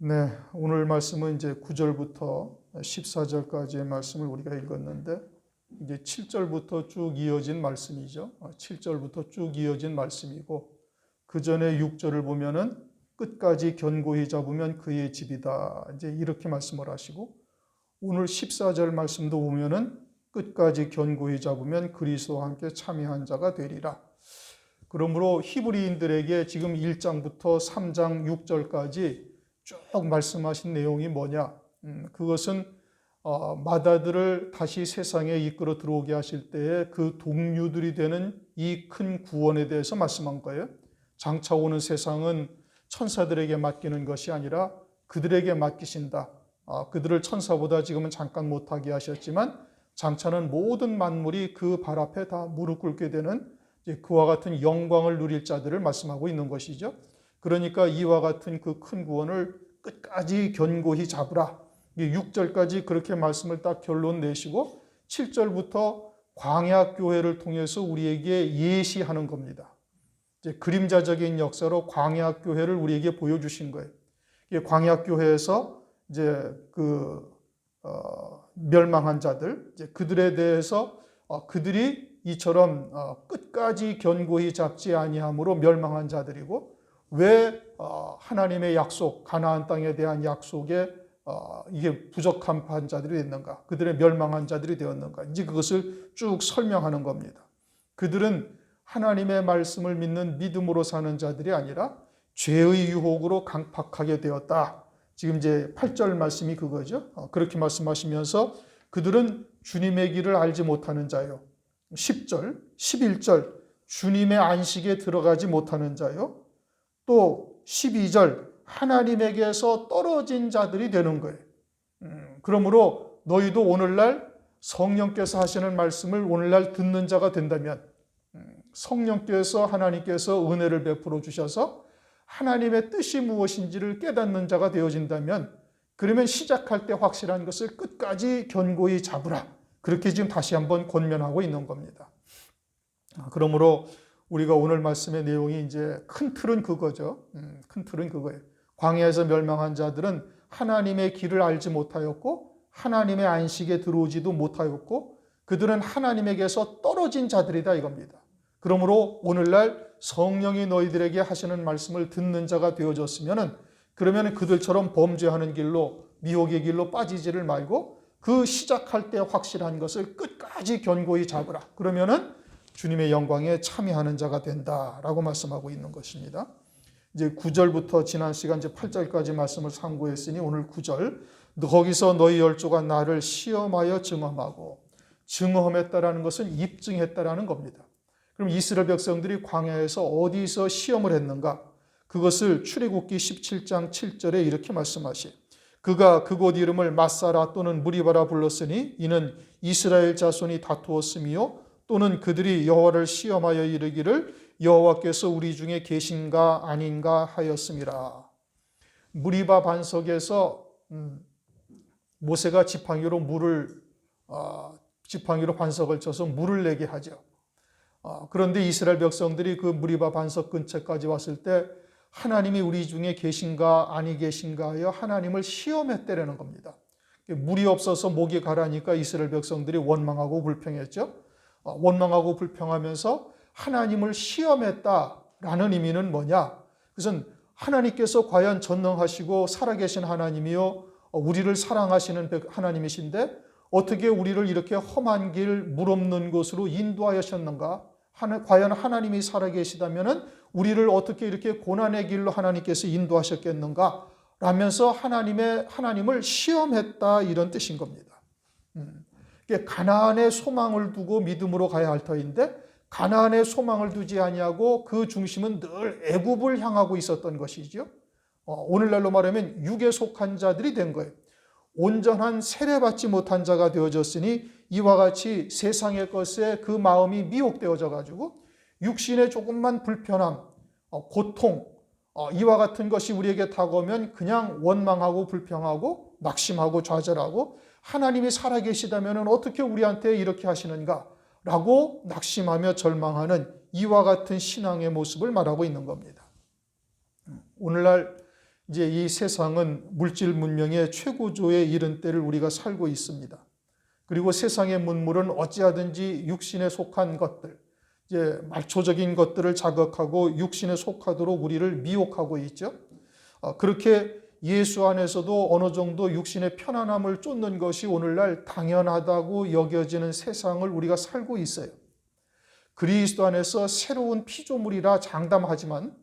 네, 오늘 말씀은 이제 9절부터 14절까지의 말씀을 우리가 읽었는데 이제 7절부터 쭉 이어진 말씀이죠. 7절부터 쭉 이어진 말씀이고 그 전에 6절을 보면은 끝까지 견고히 잡으면 그의 집이다. 이제 이렇게 말씀을 하시고 오늘 14절 말씀도 보면은 끝까지 견고히 잡으면 그리스도와 함께 참여한 자가 되리라. 그러므로 히브리인들에게 지금 1장부터 3장 6절까지 쭉 말씀하신 내용이 뭐냐? 그것은 마다들을 다시 세상에 이끌어 들어오게 하실 때에 그 동류들이 되는 이 큰 구원에 대해서 말씀한 거예요. 장차 오는 세상은 천사들에게 맡기는 것이 아니라 그들에게 맡기신다. 그들을 천사보다 지금은 잠깐 못하게 하셨지만 장차는 모든 만물이 그 발 앞에 다 무릎 꿇게 되는 그와 같은 영광을 누릴 자들을 말씀하고 있는 것이죠. 그러니까 이와 같은 그 큰 구원을 끝까지 견고히 잡으라. 6절까지 그렇게 말씀을 딱 결론 내시고 7절부터 광야교회를 통해서 우리에게 예시하는 겁니다. 이제 그림자적인 역사로 광야교회를 우리에게 보여주신 거예요. 광야교회에서 이제 멸망한 자들, 이제 그들에 대해서 그들이 이처럼 끝까지 견고히 잡지 아니함으로 멸망한 자들이고 왜 하나님의 약속, 가나안 땅에 대한 약속에 이게 부적합한 자들이 됐는가? 그들의 멸망한 자들이 되었는가? 이제 그것을 쭉 설명하는 겁니다. 그들은 하나님의 말씀을 믿는 믿음으로 사는 자들이 아니라 죄의 유혹으로 강팍하게 되었다. 지금 이제 8절 말씀이 그거죠. 그렇게 말씀하시면서 그들은 주님의 길을 알지 못하는 자요. 10절, 11절 주님의 안식에 들어가지 못하는 자요. 또 12절 하나님에게서 떨어진 자들이 되는 거예요. 그러므로 너희도 오늘날 성령께서 하시는 말씀을 오늘날 듣는 자가 된다면 성령께서 하나님께서 은혜를 베풀어 주셔서 하나님의 뜻이 무엇인지를 깨닫는 자가 되어진다면 그러면 시작할 때 확실한 것을 끝까지 견고히 잡으라. 그렇게 지금 다시 한번 권면하고 있는 겁니다. 그러므로 우리가 오늘 말씀의 내용이 이제 큰 틀은 그거죠. 큰 틀은 그거예요. 광야에서 멸망한 자들은 하나님의 길을 알지 못하였고 하나님의 안식에 들어오지도 못하였고 그들은 하나님에게서 떨어진 자들이다 이겁니다. 그러므로 오늘날 성령이 너희들에게 하시는 말씀을 듣는 자가 되어졌으면 그러면 그들처럼 범죄하는 길로 미혹의 길로 빠지지를 말고 그 시작할 때 확실한 것을 끝까지 견고히 잡으라. 그러면은 주님의 영광에 참여하는 자가 된다라고 말씀하고 있는 것입니다. 이제 9절부터 지난 시간 이제 8절까지 말씀을 상고했으니 오늘 9절 거기서 너희 열조가 나를 시험하여 증험하고 증험했다라는 것은 입증했다라는 겁니다. 그럼 이스라엘 백성들이 광야에서 어디서 시험을 했는가? 그것을 출애굽기 17장 7절에 이렇게 말씀하시. 그가 그곳 이름을 마사라 또는 무리바라 불렀으니 이는 이스라엘 자손이 다투었으며 또는 그들이 여호와를 시험하여 이르기를 여호와께서 우리 중에 계신가 아닌가 하였음이라. 무리바 반석에서 모세가 지팡이로 반석을 쳐서 물을 내게 하죠. 그런데 이스라엘 백성들이 그 무리바 반석 근처까지 왔을 때 하나님이 우리 중에 계신가 아니 계신가 하여 하나님을 시험했다라는 겁니다. 물이 없어서 목이 가라니까 이스라엘 백성들이 원망하고 불평했죠. 원망하고 불평하면서 하나님을 시험했다라는 의미는 뭐냐? 그것은 하나님께서 과연 전능하시고 살아계신 하나님이요 우리를 사랑하시는 하나님이신데 어떻게 우리를 이렇게 험한 길, 물 없는 곳으로 인도하셨는가? 과연 하나님이 살아계시다면 우리를 어떻게 이렇게 고난의 길로 하나님께서 인도하셨겠는가? 라면서 하나님을 시험했다 이런 뜻인 겁니다. 가나안에 소망을 두고 믿음으로 가야 할 터인데 가나안에 소망을 두지 아니하고 그 중심은 늘 애굽을 향하고 있었던 것이죠. 오늘날로 말하면 육에 속한 자들이 된 거예요. 온전한 세례받지 못한 자가 되어졌으니 이와 같이 세상의 것에 그 마음이 미혹되어져 가지고 육신의 조금만 불편함, 고통, 이와 같은 것이 우리에게 다가오면 그냥 원망하고 불평하고 낙심하고 좌절하고 하나님이 살아계시다면 어떻게 우리한테 이렇게 하시는가? 라고 낙심하며 절망하는 이와 같은 신앙의 모습을 말하고 있는 겁니다. 오늘날 이제 이 세상은 물질 문명의 최고조에 이른 때를 우리가 살고 있습니다. 그리고 세상의 문물은 어찌하든지 육신에 속한 것들, 이제 말초적인 것들을 자극하고 육신에 속하도록 우리를 미혹하고 있죠. 그렇게 예수 안에서도 어느 정도 육신의 편안함을 쫓는 것이 오늘날 당연하다고 여겨지는 세상을 우리가 살고 있어요. 그리스도 안에서 새로운 피조물이라 장담하지만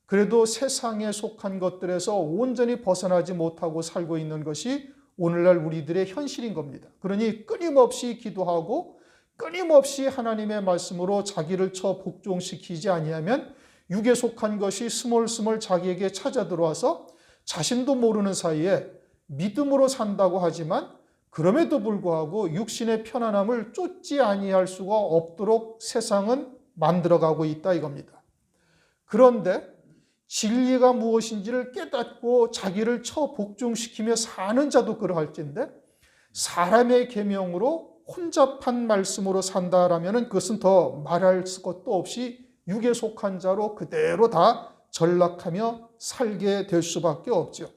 그래도 세상에 속한 것들에서 온전히 벗어나지 못하고 살고 있는 것이 오늘날 우리들의 현실인 겁니다. 그러니 끊임없이 기도하고 끊임없이 하나님의 말씀으로 자기를 쳐 복종시키지 아니하면 육에 속한 것이 스멀스멀 자기에게 찾아 들어와서 자신도 모르는 사이에 믿음으로 산다고 하지만 그럼에도 불구하고 육신의 편안함을 쫓지 아니할 수가 없도록 세상은 만들어가고 있다 이겁니다. 그런데 진리가 무엇인지를 깨닫고 자기를 쳐 복종시키며 사는 자도 그러할진데 사람의 계명으로 혼잡한 말씀으로 산다라면 그것은 더 말할 것도 없이 육에 속한 자로 그대로 다 전락하며 살게 될 수밖에 없죠.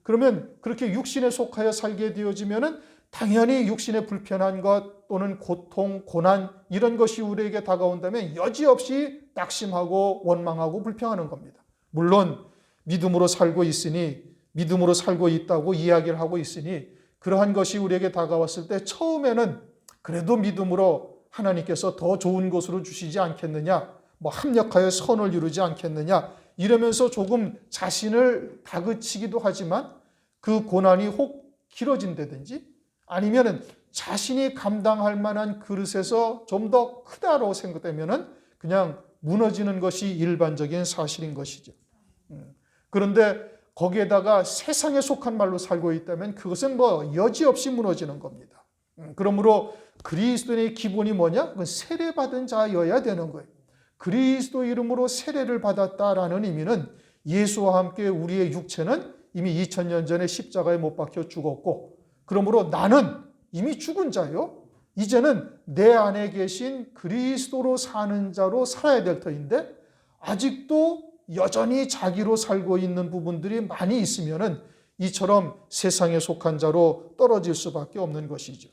그러면 그렇게 육신에 속하여 살게 되어지면은 당연히 육신의 불편한 것 또는 고통, 고난 이런 것이 우리에게 다가온다면 여지없이 낙심하고 원망하고 불평하는 겁니다. 물론 믿음으로 살고 있으니 믿음으로 살고 있다고 이야기를 하고 있으니 그러한 것이 우리에게 다가왔을 때 처음에는 그래도 믿음으로 하나님께서 더 좋은 것으로 주시지 않겠느냐, 합력하여 선을 이루지 않겠느냐 이러면서 조금 자신을 다그치기도 하지만 그 고난이 혹 길어진다든지 아니면은 자신이 감당할 만한 그릇에서 좀 더 크다고 생각되면은 그냥 무너지는 것이 일반적인 사실인 것이죠. 그런데 거기에다가 세상에 속한 말로 살고 있다면 그것은 여지없이 무너지는 겁니다. 그러므로 그리스도인의 기본이 뭐냐? 그건 세례받은 자여야 되는 거예요. 그리스도 이름으로 세례를 받았다라는 의미는 예수와 함께 우리의 육체는 이미 2000년 전에 십자가에 못 박혀 죽었고 그러므로 나는 이미 죽은 자요. 이제는 내 안에 계신 그리스도로 사는 자로 살아야 될 터인데 아직도 여전히 자기로 살고 있는 부분들이 많이 있으면은 이처럼 세상에 속한 자로 떨어질 수밖에 없는 것이죠.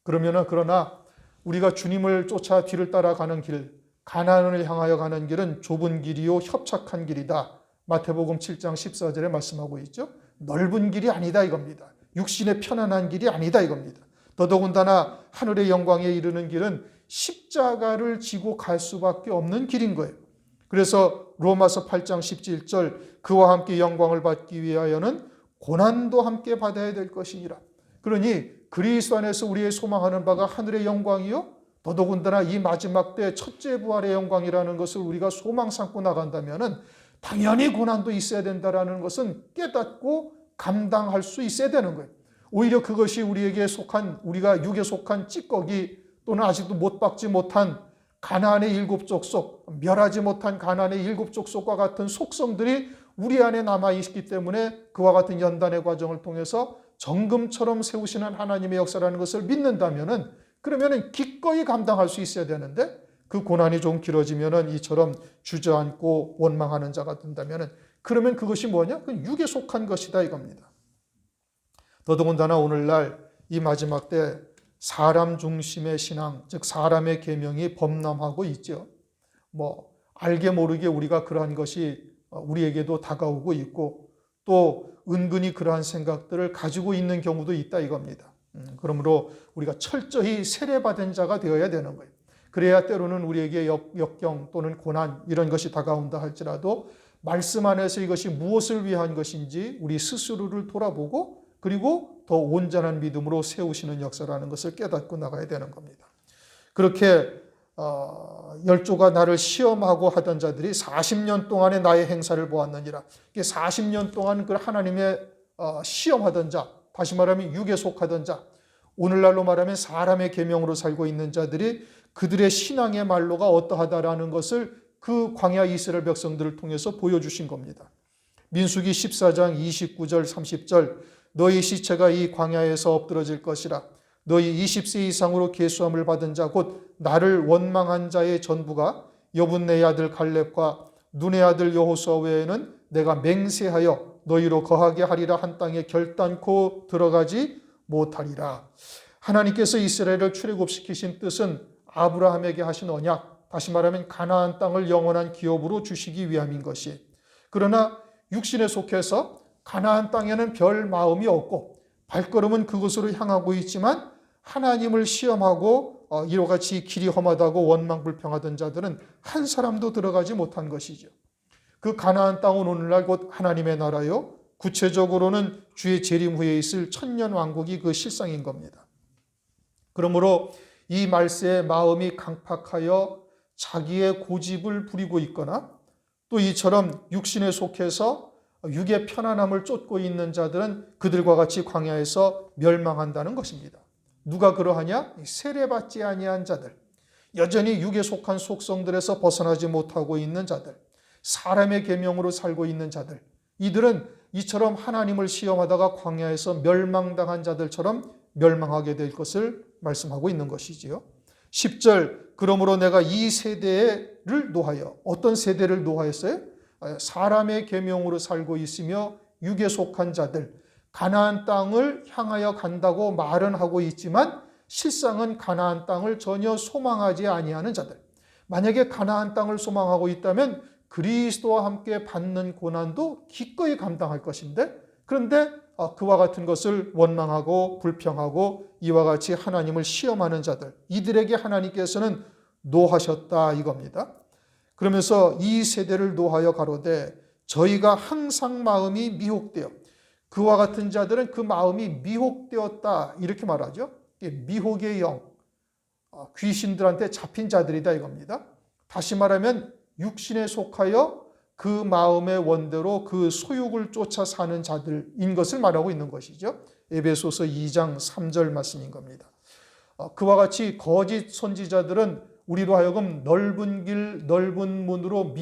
그러나 우리가 주님을 쫓아 뒤를 따라가는 길, 가나안을 향하여 가는 길은 좁은 길이요 협착한 길이다. 마태복음 7장 14절에 말씀하고 있죠. 넓은 길이 아니다 이겁니다. 육신의 편안한 길이 아니다 이겁니다. 더더군다나 하늘의 영광에 이르는 길은 십자가를 지고 갈 수밖에 없는 길인 거예요. 그래서 로마서 8장 17절 그와 함께 영광을 받기 위하여는 고난도 함께 받아야 될 것이니라. 그러니 그리스도 안에서 우리의 소망하는 바가 하늘의 영광이요 더더군다나 이 마지막 때 첫째 부활의 영광이라는 것을 우리가 소망 삼고 나간다면 당연히 고난도 있어야 된다는 것은 깨닫고 감당할 수 있어야 되는 거예요. 오히려 그것이 우리에게 속한 우리가 육에 속한 찌꺼기 또는 아직도 못 박지 못한 가나안의 일곱 족속, 멸하지 못한 가나안의 일곱 족속과 같은 속성들이 우리 안에 남아있기 때문에 그와 같은 연단의 과정을 통해서 정금처럼 세우시는 하나님의 역사라는 것을 믿는다면 그러면 기꺼이 감당할 수 있어야 되는데 그 고난이 좀 길어지면 이처럼 주저앉고 원망하는 자가 된다면 그러면 그것이 뭐냐? 그 육에 속한 것이다 이겁니다. 더더군다나 오늘날 이 마지막 때 사람 중심의 신앙, 즉 사람의 계명이 범람하고 있죠. 알게 모르게 우리가 그러한 것이 우리에게도 다가오고 있고 또 은근히 그러한 생각들을 가지고 있는 경우도 있다 이겁니다. 그러므로 우리가 철저히 세례받은 자가 되어야 되는 거예요. 그래야 때로는 우리에게 역경 또는 고난 이런 것이 다가온다 할지라도 말씀 안에서 이것이 무엇을 위한 것인지 우리 스스로를 돌아보고 그리고 더 온전한 믿음으로 세우시는 역사라는 것을 깨닫고 나가야 되는 겁니다. 그렇게 열조가 나를 시험하고 하던 자들이 40년 동안의 나의 행사를 보았느니라. 40년 동안 그 하나님의 시험하던 자, 다시 말하면 육에 속하던 자, 오늘날로 말하면 사람의 계명으로 살고 있는 자들이 그들의 신앙의 말로가 어떠하다라는 것을 그 광야 이스라엘 백성들을 통해서 보여주신 겁니다. 민수기 14장 29절 30절 너희 시체가 이 광야에서 엎드러질 것이라. 너희 20세 이상으로 계수함을 받은 자 곧 나를 원망한 자의 전부가 여분네 아들 갈렙과 눈의 아들 여호수아 외에는 내가 맹세하여 너희로 거하게 하리라 한 땅에 결단코 들어가지 못하리라. 하나님께서 이스라엘을 출애굽시키신 뜻은 아브라함에게 하신 언약, 다시 말하면 가나안 땅을 영원한 기업으로 주시기 위함인 것이. 그러나 육신에 속해서 가나안 땅에는 별 마음이 없고 발걸음은 그곳으로 향하고 있지만 하나님을 시험하고 이와 같이 길이 험하다고 원망불평하던 자들은 한 사람도 들어가지 못한 것이죠. 그 가나안 땅은 오늘날 곧 하나님의 나라요, 구체적으로는 주의 재림 후에 있을 천년 왕국이 그 실상인 겁니다. 그러므로 이 말세의 마음이 강팍하여 자기의 고집을 부리고 있거나 또 이처럼 육신에 속해서 육의 편안함을 쫓고 있는 자들은 그들과 같이 광야에서 멸망한다는 것입니다. 누가 그러하냐? 세례받지 아니한 자들, 여전히 육에 속한 속성들에서 벗어나지 못하고 있는 자들, 사람의 계명으로 살고 있는 자들, 이들은 이처럼 하나님을 시험하다가 광야에서 멸망당한 자들처럼 멸망하게 될 것을 말씀하고 있는 것이지요. 10절, 그러므로 내가 이 세대를 노하여, 어떤 세대를 노하였어요? 사람의 계명으로 살고 있으며 육에 속한 자들, 가나안 땅을 향하여 간다고 말은 하고 있지만 실상은 가나안 땅을 전혀 소망하지 아니하는 자들. 만약에 가나안 땅을 소망하고 있다면 그리스도와 함께 받는 고난도 기꺼이 감당할 것인데, 그런데 그와 같은 것을 원망하고 불평하고 이와 같이 하나님을 시험하는 자들, 이들에게 하나님께서는 노하셨다 이겁니다. 그러면서 이 세대를 노하여 가로되 저희가 항상 마음이 미혹되어, 그와 같은 자들은 그 마음이 미혹되었다 이렇게 말하죠. 미혹의 영, 귀신들한테 잡힌 자들이다 이겁니다. 다시 말하면 육신에 속하여 그 마음의 원대로 그 소욕을 쫓아 사는 자들인 것을 말하고 있는 것이죠. 에베소서 2장 3절 말씀인 겁니다. 그와 같이 거짓 선지자들은 우리로 하여금 넓은 길, 넓은 문으로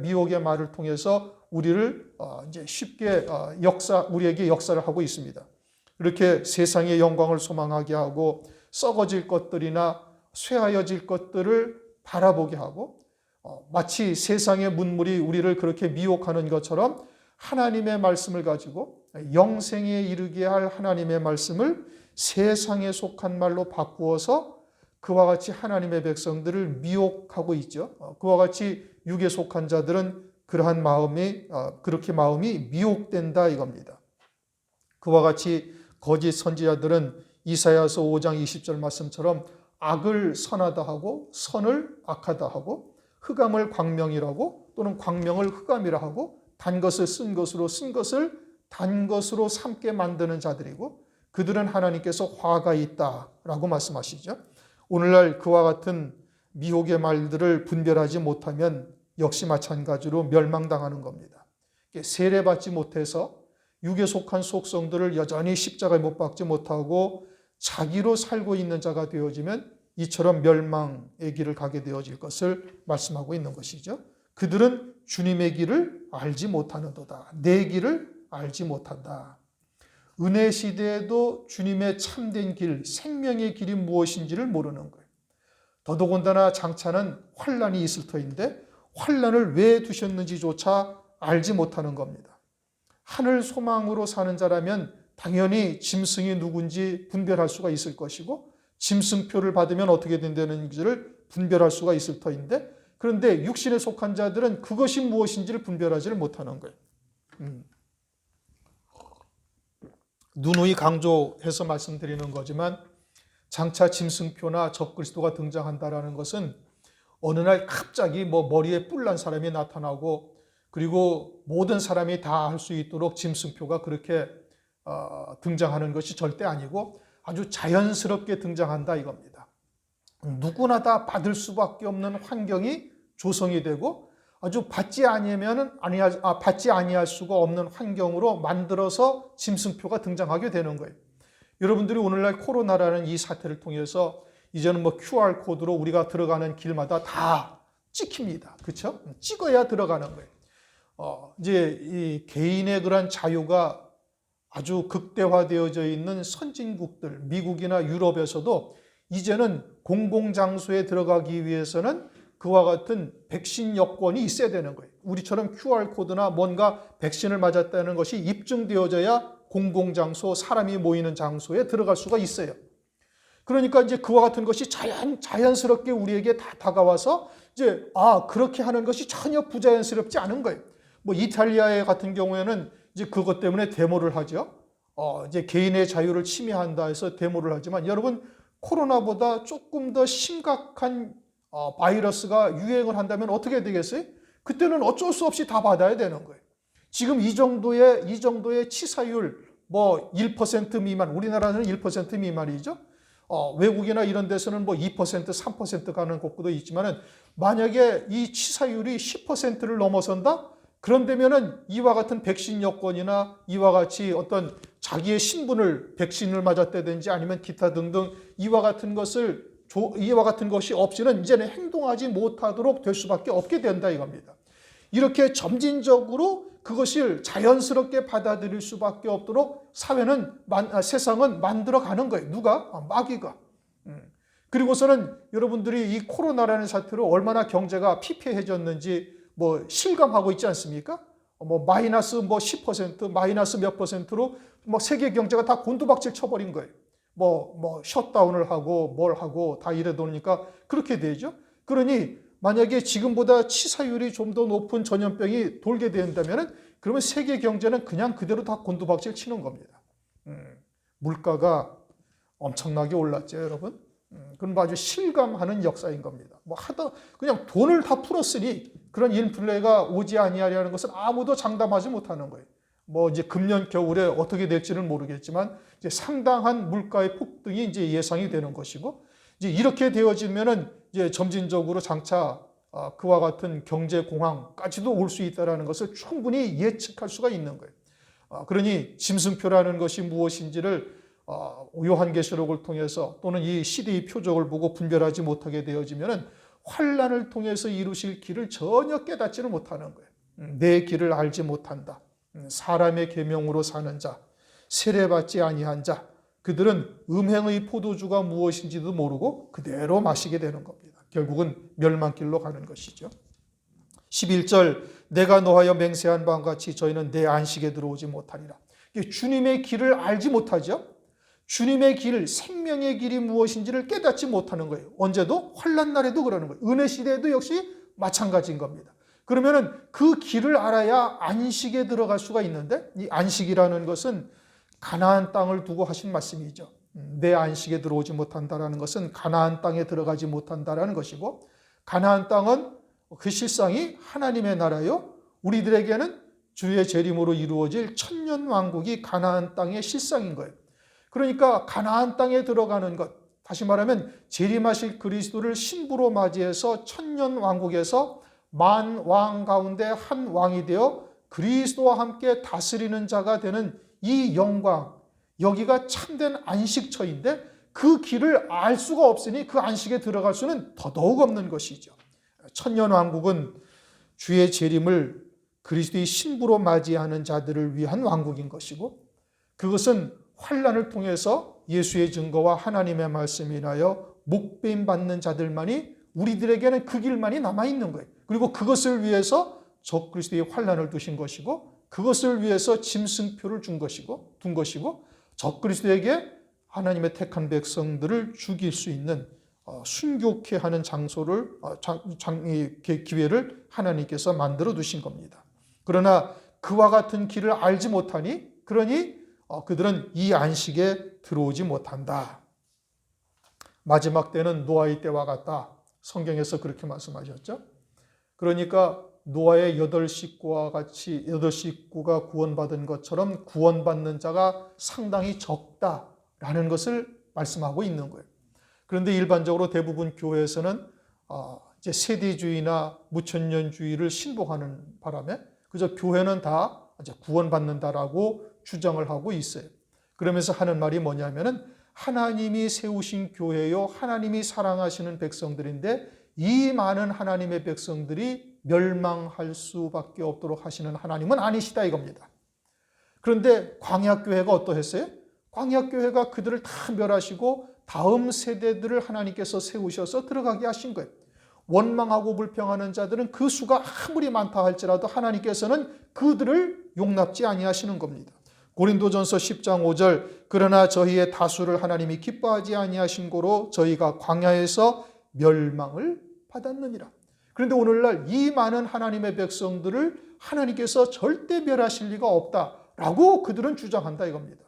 미혹의 말을 통해서 우리를 이제 쉽게 우리에게 역사를 하고 있습니다. 이렇게 세상의 영광을 소망하게 하고 썩어질 것들이나 쇠하여질 것들을 바라보게 하고 마치 세상의 문물이 우리를 그렇게 미혹하는 것처럼 하나님의 말씀을 가지고 영생에 이르게 할 하나님의 말씀을 세상에 속한 말로 바꾸어서 그와 같이 하나님의 백성들을 미혹하고 있죠. 그와 같이 육에 속한 자들은 그러한 그렇게 마음이 미혹된다 이겁니다. 그와 같이 거짓 선지자들은 이사야서 5장 20절 말씀처럼 악을 선하다 하고 선을 악하다 하고 흑암을 광명이라고 또는 광명을 흑암이라 하고 단 것을 쓴 것으로 쓴 것을 단 것으로 삼게 만드는 자들이고 그들은 하나님께서 화가 있다라고 말씀하시죠. 오늘날 그와 같은 미혹의 말들을 분별하지 못하면 역시 마찬가지로 멸망당하는 겁니다. 세례받지 못해서 육에 속한 속성들을 여전히 십자가에 못 박지 못하고 자기로 살고 있는 자가 되어지면 이처럼 멸망의 길을 가게 되어질 것을 말씀하고 있는 것이죠. 그들은 주님의 길을 알지 못하는도다. 내 길을 알지 못한다. 은혜 시대에도 주님의 참된 길, 생명의 길이 무엇인지를 모르는 거예요. 더더군다나 장차는 환난이 있을 터인데 환난을 왜 두셨는지조차 알지 못하는 겁니다. 하늘 소망으로 사는 자라면 당연히 짐승이 누군지 분별할 수가 있을 것이고 짐승표를 받으면 어떻게 된다는지를 분별할 수가 있을 터인데 그런데 육신에 속한 자들은 그것이 무엇인지를 분별하지를 못하는 거예요. 누누이 강조해서 말씀드리는 거지만 장차 짐승표나 적그리스도가 등장한다라는 것은 어느 날 갑자기 머리에 뿔난 사람이 나타나고 그리고 모든 사람이 다 할 수 있도록 짐승표가 그렇게 등장하는 것이 절대 아니고 아주 자연스럽게 등장한다 이겁니다. 누구나 다 받을 수밖에 없는 환경이 조성이 되고 아주 받지 아니할 수가 없는 환경으로 만들어서 짐승표가 등장하게 되는 거예요. 여러분들이 오늘날 코로나라는 이 사태를 통해서 이제는 QR 코드로 우리가 들어가는 길마다 다 찍힙니다. 그렇죠? 찍어야 들어가는 거예요. 이제 이 개인의 그런 자유가 아주 극대화되어져 있는 선진국들, 미국이나 유럽에서도 이제는 공공장소에 들어가기 위해서는 그와 같은 백신 여권이 있어야 되는 거예요. 우리처럼 QR코드나 뭔가 백신을 맞았다는 것이 입증되어져야 공공장소, 사람이 모이는 장소에 들어갈 수가 있어요. 그러니까 이제 그와 같은 것이 자연스럽게 우리에게 다 다가와서 이제 그렇게 하는 것이 전혀 부자연스럽지 않은 거예요. 뭐 이탈리아 같은 경우에는 이제 그것 때문에 데모를 하죠. 이제 개인의 자유를 침해한다 해서 데모를 하지만 여러분 코로나보다 조금 더 심각한 바이러스가 유행을 한다면 어떻게 되겠어요? 그때는 어쩔 수 없이 다 받아야 되는 거예요. 지금 이 정도의 치사율 뭐 1% 미만, 우리나라는 1% 미만이죠. 외국이나 이런 데서는 뭐 2%, 3% 가는 곳도 있지만은 만약에 이 치사율이 10%를 넘어선다? 그런다면은 이와 같은 백신 여건이나 이와 같이 어떤 자기의 신분을 백신을 맞았다든지 아니면 기타 등등 이와 같은 것이 없이는 이제는 행동하지 못하도록 될 수밖에 없게 된다 이겁니다. 이렇게 점진적으로 그것을 자연스럽게 받아들일 수밖에 없도록 세상은 만들어가는 거예요. 누가? 마귀가. 그리고서는 여러분들이 이 코로나라는 사태로 얼마나 경제가 피폐해졌는지 뭐 실감하고 있지 않습니까? 뭐 마이너스 뭐 10%, 마이너스 몇 %로 뭐 세계 경제가 다 곤두박질 쳐버린 거예요. 뭐 셧다운을 하고 뭘 하고 다 이래 놓으니까 그렇게 되죠. 그러니 만약에 지금보다 치사율이 좀 더 높은 전염병이 돌게 된다면 그러면 세계 경제는 그냥 그대로 다 곤두박질 치는 겁니다. 물가가 엄청나게 올랐죠, 여러분. 그건 아주 실감하는 역사인 겁니다. 그냥 돈을 다 풀었으니 그런 인플레가 오지 아니하리라는 것은 아무도 장담하지 못하는 거예요. 뭐 이제 금년 겨울에 어떻게 될지는 모르겠지만 이제 상당한 물가의 폭등이 이제 예상이 되는 것이고 이제 이렇게 되어지면은 이제 점진적으로 장차 그와 같은 경제 공황까지도 올 수 있다라는 것을 충분히 예측할 수가 있는 거예요. 그러니 짐승표라는 것이 무엇인지를 요한계시록을 통해서 또는 이 시대의 표적을 보고 분별하지 못하게 되어지면은 환난을 통해서 이루실 길을 전혀 깨닫지를 못하는 거예요. 내 길을 알지 못한다. 사람의 계명으로 사는 자, 세례받지 아니한 자, 그들은 음행의 포도주가 무엇인지도 모르고 그대로 마시게 되는 겁니다. 결국은 멸망길로 가는 것이죠. 11절 내가 노하여 맹세한 바와 같이 저희는 내 안식에 들어오지 못하리라. 주님의 길을 알지 못하죠. 주님의 길, 생명의 길이 무엇인지를 깨닫지 못하는 거예요. 언제도? 환난 날에도 그러는 거예요. 은혜 시대에도 역시 마찬가지인 겁니다. 그러면은 그 길을 알아야 안식에 들어갈 수가 있는데 이 안식이라는 것은 가나안 땅을 두고 하신 말씀이죠. 내 안식에 들어오지 못한다라는 것은 가나안 땅에 들어가지 못한다라는 것이고 가나안 땅은 그 실상이 하나님의 나라요. 우리들에게는 주의 재림으로 이루어질 천년 왕국이 가나안 땅의 실상인 거예요. 그러니까 가나안 땅에 들어가는 것, 다시 말하면 재림하실 그리스도를 신부로 맞이해서 천년 왕국에서 만 왕 가운데 한 왕이 되어 그리스도와 함께 다스리는 자가 되는 이 영광, 여기가 참된 안식처인데 그 길을 알 수가 없으니 그 안식에 들어갈 수는 더더욱 없는 것이죠. 천년 왕국은 주의 재림을 그리스도의 신부로 맞이하는 자들을 위한 왕국인 것이고 그것은 환난을 통해서 예수의 증거와 하나님의 말씀이 인하여 목배임 받는 자들만이 우리들에게는 그 길만이 남아있는 거예요. 그리고 그것을 위해서 적그리스도의 환난을 두신 것이고 그것을 위해서 짐승표를 둔 것이고 적그리스도에게 하나님의 택한 백성들을 죽일 수 있는 순교케 하는 장소를 기회를 하나님께서 만들어 두신 겁니다. 그러나 그와 같은 길을 알지 못하니 그러니 그들은 이 안식에 들어오지 못한다. 마지막 때는 노아의 때와 같다. 성경에서 그렇게 말씀하셨죠. 그러니까 노아의 8식구와 같이 8식구가 구원받은 것처럼 구원받는 자가 상당히 적다라는 것을 말씀하고 있는 거예요. 그런데 일반적으로 대부분 교회에서는 이제 세대주의나 무천년주의를 신봉하는 바람에 그저 교회는 다 이제 구원받는다라고 주장을 하고 있어요. 그러면서 하는 말이 뭐냐면은 하나님이 세우신 교회요, 하나님이 사랑하시는 백성들인데 이 많은 하나님의 백성들이 멸망할 수밖에 없도록 하시는 하나님은 아니시다 이겁니다. 그런데 광야교회가 어떠했어요? 광야교회가 그들을 다 멸하시고 다음 세대들을 하나님께서 세우셔서 들어가게 하신 거예요. 원망하고 불평하는 자들은 그 수가 아무리 많다 할지라도 하나님께서는 그들을 용납지 아니하시는 겁니다. 고린도전서 10장 5절 그러나 저희의 다수를 하나님이 기뻐하지 아니하신 고로 저희가 광야에서 멸망을 받았느니라. 그런데 오늘날 이 많은 하나님의 백성들을 하나님께서 절대 멸하실 리가 없다라고 그들은 주장한다 이겁니다.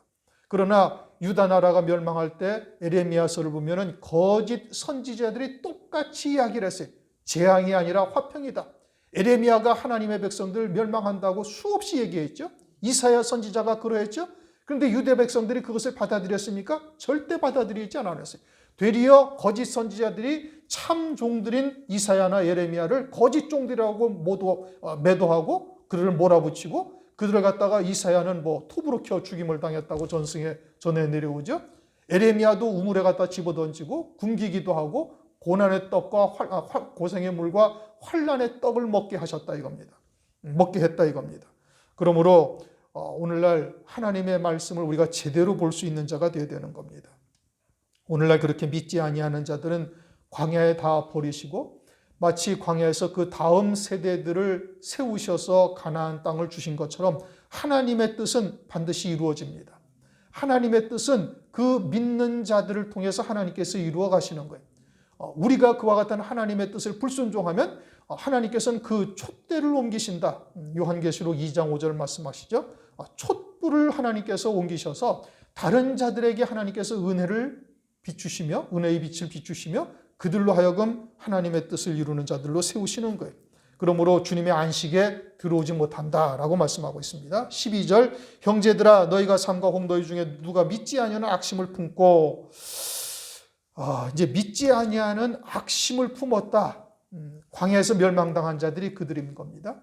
그러나 유다 나라가 멸망할 때 에레미야서를 보면은 거짓 선지자들이 똑같이 이야기를 했어요. 재앙이 아니라 화평이다. 에레미야가 하나님의 백성들 멸망한다고 수없이 얘기했죠. 이사야 선지자가 그러했죠. 그런데 유대 백성들이 그것을 받아들였습니까? 절대 받아들이지 않았어요. 되리어 거짓 선지자들이 참 종들인 이사야나 예레미야를 거짓 종들이라고 모두 매도하고 그들을 몰아붙이고 그들을 갖다가 이사야는 톱으로 켜 죽임을 당했다고 전승에 전해 내려오죠. 에레미야도 우물에 갖다 집어던지고 굶기기도 하고 고난의 떡과 고생의 물과 환난의 떡을 먹게 하셨다 이겁니다. 먹게 했다 이겁니다. 그러므로 오늘날 하나님의 말씀을 우리가 제대로 볼 수 있는 자가 되어야 되는 겁니다. 오늘날 그렇게 믿지 아니하는 자들은 광야에 다 버리시고 마치 광야에서 그 다음 세대들을 세우셔서 가나안 땅을 주신 것처럼 하나님의 뜻은 반드시 이루어집니다. 하나님의 뜻은 그 믿는 자들을 통해서 하나님께서 이루어 가시는 거예요. 우리가 그와 같은 하나님의 뜻을 불순종하면 하나님께서는 그 촛대를 옮기신다. 요한계시록 2장 5절 말씀하시죠. 촛불을 하나님께서 옮기셔서 다른 자들에게 하나님께서 은혜를 비추시며 은혜의 빛을 비추시며 그들로 하여금 하나님의 뜻을 이루는 자들로 세우시는 거예요. 그러므로 주님의 안식에 들어오지 못한다라고 말씀하고 있습니다. 12절 형제들아 너희가 삼가 홍도이 중에 누가 믿지 아니하는 악심을 품고 이제 믿지 아니하는 악심을 품었다. 광야에서 멸망당한 자들이 그들인 겁니다.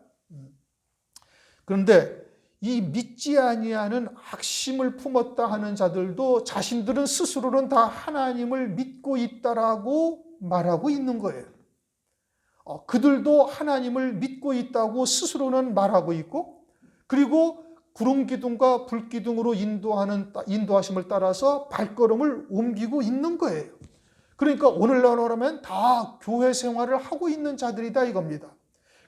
그런데 이 믿지 아니하는 악심을 품었다 하는 자들도 자신들은 스스로는 다 하나님을 믿고 있다라고 말하고 있는 거예요. 그들도 하나님을 믿고 있다고 스스로는 말하고 있고 그리고 구름 기둥과 불 기둥으로 인도하심을 따라서 발걸음을 옮기고 있는 거예요. 그러니까 오늘날로 다 교회 생활을 하고 있는 자들이다 이겁니다.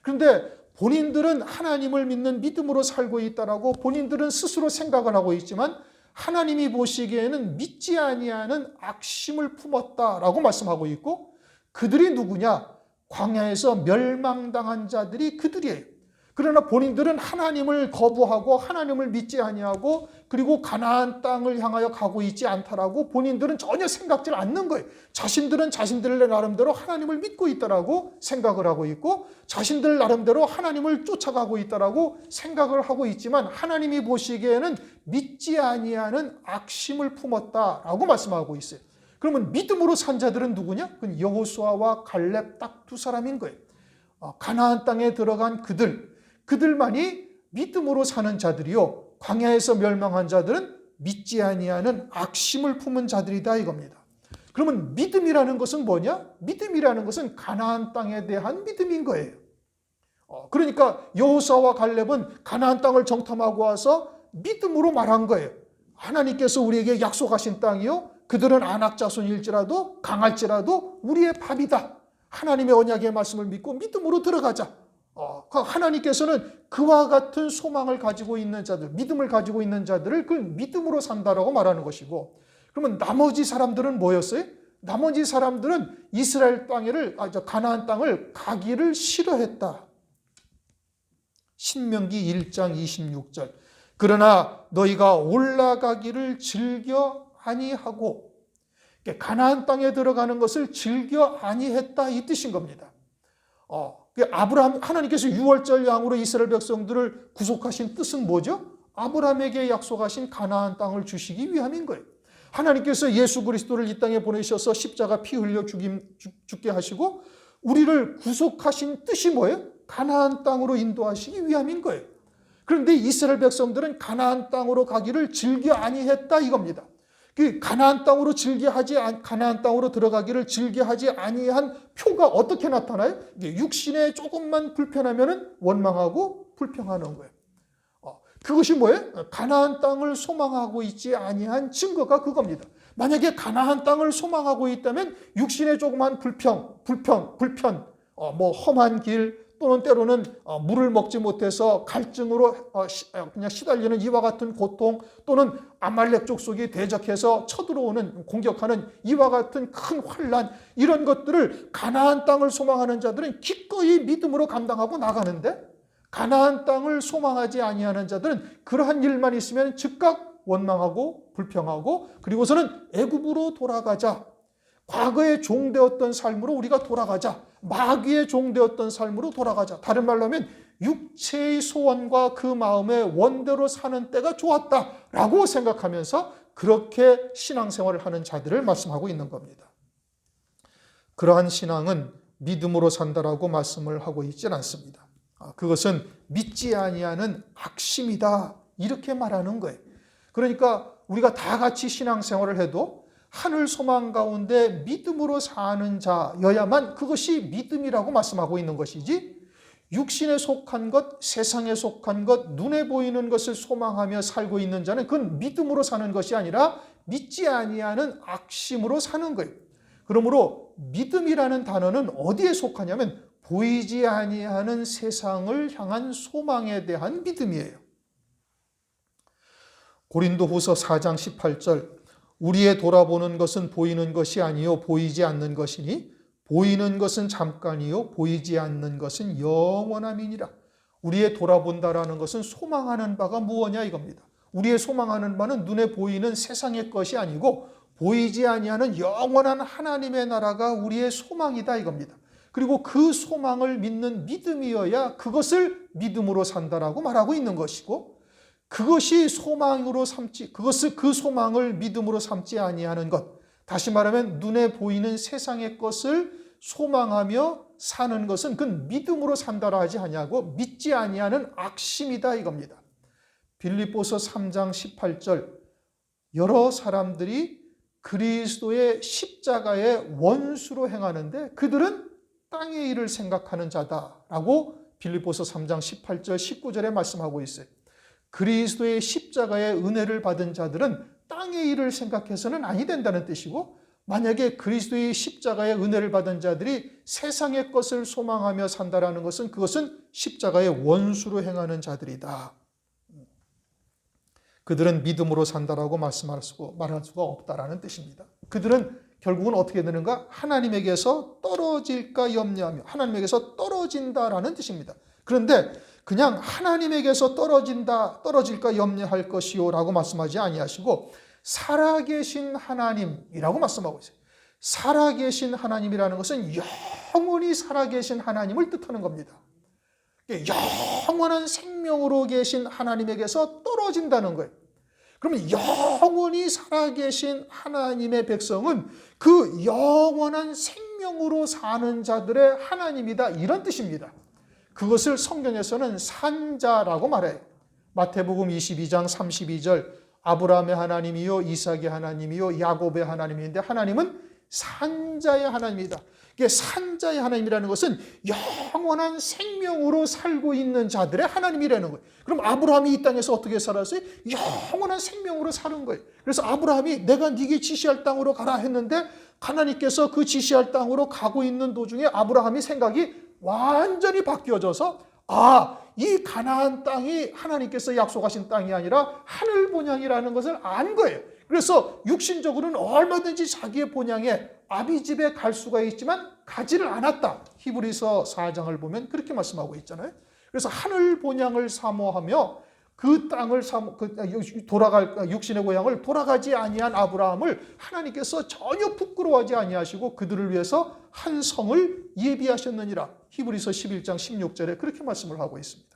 그런데 본인들은 하나님을 믿는 믿음으로 살고 있다라고 본인들은 스스로 생각을 하고 있지만 하나님이 보시기에는 믿지 아니하는 악심을 품었다라고 말씀하고 있고 그들이 누구냐? 광야에서 멸망당한 자들이 그들이에요. 그러나 본인들은 하나님을 거부하고 하나님을 믿지 아니하고 그리고 가나안 땅을 향하여 가고 있지 않다라고 본인들은 전혀 생각지 않는 거예요. 자신들은 자신들의 나름대로 하나님을 믿고 있다라고 생각을 하고 있고 자신들 나름대로 하나님을 쫓아가고 있다라고 생각을 하고 있지만 하나님이 보시기에는 믿지 아니하는 악심을 품었다라고 말씀하고 있어요. 그러면 믿음으로 산 자들은 누구냐? 그건 여호수아와 갈렙 딱 두 사람인 거예요. 가나안 땅에 들어간 그들만이 믿음으로 사는 자들이요. 광야에서 멸망한 자들은 믿지 아니하는 악심을 품은 자들이다 이겁니다. 그러면 믿음이라는 것은 뭐냐? 믿음이라는 것은 가나안 땅에 대한 믿음인 거예요. 그러니까 여호수아와 갈렙은 가나안 땅을 정탐하고 와서 믿음으로 말한 거예요. 하나님께서 우리에게 약속하신 땅이요. 그들은 안악 자손일지라도 강할지라도 우리의 밥이다. 하나님의 언약의 말씀을 믿고 믿음으로 들어가자. 하나님께서는 그와 같은 소망을 가지고 있는 자들, 믿음을 가지고 있는 자들을 그 믿음으로 산다라고 말하는 것이고 그러면 나머지 사람들은 뭐였어요? 나머지 사람들은 이스라엘 가나안 땅을 가기를 싫어했다. 신명기 1장 26절 그러나 너희가 올라가기를 즐겨 아니하고 가나안 땅에 들어가는 것을 즐겨 아니했다 이 뜻인 겁니다. 하나님께서 유월절 양으로 이스라엘 백성들을 구속하신 뜻은 뭐죠? 아브라함에게 약속하신 가나안 땅을 주시기 위함인 거예요. 하나님께서 예수 그리스도를 이 땅에 보내셔서 십자가 피 흘려 죽게 하시고 우리를 구속하신 뜻이 뭐예요? 가나안 땅으로 인도하시기 위함인 거예요. 그런데 이스라엘 백성들은 가나안 땅으로 가기를 즐겨 아니했다 이겁니다. 가나안 땅으로 가나안 땅으로 들어가기를 즐겨하지 아니한 표가 어떻게 나타나요? 육신에 조금만 불편하면 원망하고 불평하는 거예요. 그것이 뭐예요? 가나안 땅을 소망하고 있지 아니한 증거가 그겁니다. 만약에 가나안 땅을 소망하고 있다면 육신에 조그만 불편, 뭐 험한 길 또는 때로는 물을 먹지 못해서 갈증으로 그냥 시달리는 이와 같은 고통, 또는 아말렉 족속이 대적해서 쳐들어오는 공격하는 이와 같은 큰 환난, 이런 것들을 가나안 땅을 소망하는 자들은 기꺼이 믿음으로 감당하고 나가는데, 가나안 땅을 소망하지 아니하는 자들은 그러한 일만 있으면 즉각 원망하고 불평하고, 그리고서는 애굽으로 돌아가자, 과거에 종되었던 삶으로 우리가 돌아가자, 마귀의 종되었던 삶으로 돌아가자, 다른 말로 하면 육체의 소원과 그 마음의 원대로 사는 때가 좋았다라고 생각하면서 그렇게 신앙생활을 하는 자들을 말씀하고 있는 겁니다. 그러한 신앙은 믿음으로 산다라고 말씀을 하고 있지는 않습니다. 그것은 믿지 아니하는 악심이다, 이렇게 말하는 거예요. 그러니까 우리가 다 같이 신앙생활을 해도 하늘 소망 가운데 믿음으로 사는 자여야만 그것이 믿음이라고 말씀하고 있는 것이지, 육신에 속한 것, 세상에 속한 것, 눈에 보이는 것을 소망하며 살고 있는 자는 그건 믿음으로 사는 것이 아니라 믿지 아니하는 악심으로 사는 거예요. 그러므로 믿음이라는 단어는 어디에 속하냐면 보이지 아니하는 세상을 향한 소망에 대한 믿음이에요. 고린도후서 4장 18절, 우리의 돌아보는 것은 보이는 것이 아니요 보이지 않는 것이니 보이는 것은 잠깐이요 보이지 않는 것은 영원함이니라. 우리의 돌아본다라는 것은 소망하는 바가 무엇냐 이겁니다. 우리의 소망하는 바는 눈에 보이는 세상의 것이 아니고 보이지 아니하는 영원한 하나님의 나라가 우리의 소망이다 이겁니다. 그리고 그 소망을 믿는 믿음이어야 그것을 믿음으로 산다라고 말하고 있는 것이고, 그것이 소망으로 삼지, 그 소망을 믿음으로 삼지 아니하는 것, 다시 말하면 눈에 보이는 세상의 것을 소망하며 사는 것은 그건 믿음으로 산다라 하지 아니하고 믿지 아니하는 악심이다 이겁니다. 빌립보서 3장 18절, 여러 사람들이 그리스도의 십자가의 원수로 행하는데 그들은 땅의 일을 생각하는 자다라고 빌립보서 3장 18절 19절에 말씀하고 있어요. 그리스도의 십자가의 은혜를 받은 자들은 땅의 일을 생각해서는 아니 된다는 뜻이고, 만약에 그리스도의 십자가의 은혜를 받은 자들이 세상의 것을 소망하며 산다라는 것은 그것은 십자가의 원수로 행하는 자들이다. 그들은 믿음으로 산다라고 말할 수가 없다라는 뜻입니다. 그들은 결국은 어떻게 되는가? 하나님에게서 떨어질까 염려하며 하나님에게서 떨어진다라는 뜻입니다. 그런데 그냥 하나님에게서 떨어질까 염려할 것이요 라고 말씀하지 아니하시고 살아계신 하나님이라고 말씀하고 있어요. 살아계신 하나님이라는 것은 영원히 살아계신 하나님을 뜻하는 겁니다. 영원한 생명으로 계신 하나님에게서 떨어진다는 거예요. 그러면 영원히 살아계신 하나님의 백성은 그 영원한 생명으로 사는 자들의 하나님이다, 이런 뜻입니다. 그것을 성경에서는 산자라고 말해요. 마태복음 22장 32절, 아브라함의 하나님이요 이삭의 하나님이요 야곱의 하나님인데 하나님은 산자의 하나님이다. 이게 산자의 하나님이라는 것은 영원한 생명으로 살고 있는 자들의 하나님이라는 거예요. 그럼 아브라함이 이 땅에서 어떻게 살았어요? 영원한 생명으로 사는 거예요. 그래서 아브라함이 내가 네게 지시할 땅으로 가라 했는데 하나님께서 그 지시할 땅으로 가고 있는 도중에 아브라함이 생각이 완전히 바뀌어져서 이 가나안 땅이 하나님께서 약속하신 땅이 아니라 하늘 본향이라는 것을 안 거예요. 그래서 육신적으로는 얼마든지 자기의 본향에 아비 집에 갈 수가 있지만 가지를 않았다. 히브리서 4장을 보면 그렇게 말씀하고 있잖아요. 그래서 하늘 본향을 사모하며 그 땅을 돌아갈 육신의 고향을 돌아가지 아니한 아브라함을 하나님께서 전혀 부끄러워하지 아니하시고 그들을 위해서 한 성을 예비하셨느니라. 히브리서 11장 16절에 그렇게 말씀을 하고 있습니다.